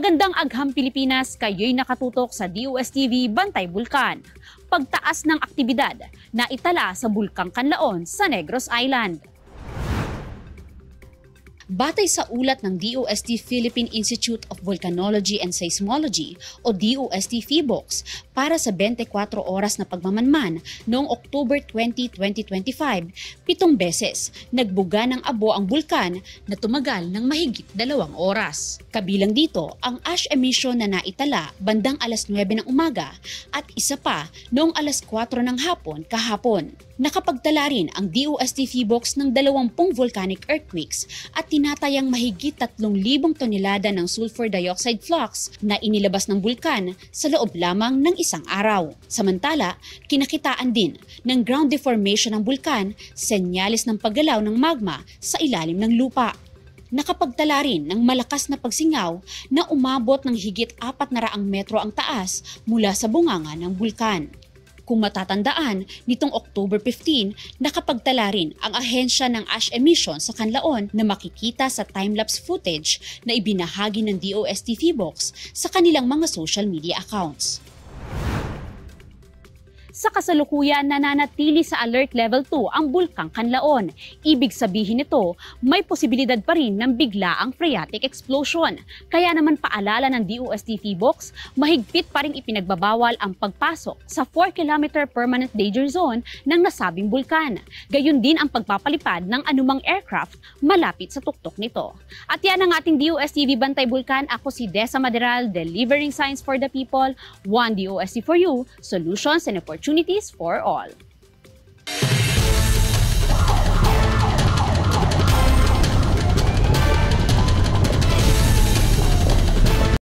Magandang agham Pilipinas, kayo'y nakatutok sa DOSTV Bantay Bulkan. Pagtaas ng aktibidad na itala sa Bulkang Kanlaon sa Negros Island. Batay sa ulat ng DOST Philippine Institute of Volcanology and Seismology o DOST PHIVOLCS para sa 24 oras na pagmamanman noong October 20, 2025, 7 beses nagbuga ng abo ang bulkan na tumagal ng mahigit 2 oras. Kabilang dito ang ash emission na naitala bandang alas 9 ng umaga at isa pa noong alas 4 ng hapon kahapon. Nakapagtala rin ang DOST PHIVOLCS ng 20 volcanic earthquakes at tinatayang mahigit 3,000 tonelada ng sulfur dioxide flux na inilabas ng bulkan sa loob lamang ng isang araw. Samantala, kinakitaan din ng ground deformation ng bulkan, senyales ng paggalaw ng magma sa ilalim ng lupa. Nakapagtala rin ng malakas na pagsingaw na umabot ng higit 400 metro ang taas mula sa bunganga ng bulkan. Kung matatandaan, nitong October 15, nakapagtala rin ang ahensya ng ash emission sa Kanlaon na makikita sa time-lapse footage na ibinahagi ng DOST PHIVOLCS sa kanilang mga social media accounts. Sa kasalukuyan, nananatili sa alert level 2 ang Bulkang Kanlaon. Ibig sabihin nito, may posibilidad pa rin ng biglaang phreatic explosion. Kaya naman paalala ng DOST PHIVOLCS, mahigpit pa rin ipinagbabawal ang pagpasok sa 4-kilometer permanent danger zone ng nasabing bulkan. Gayun din ang pagpapalipad ng anumang aircraft malapit sa tuktok nito. At yan ang ating DOSTV Bantay Bulkan. Ako si Desa Maderal, delivering science for the people. One DOST for you, solutions and opportunities for all.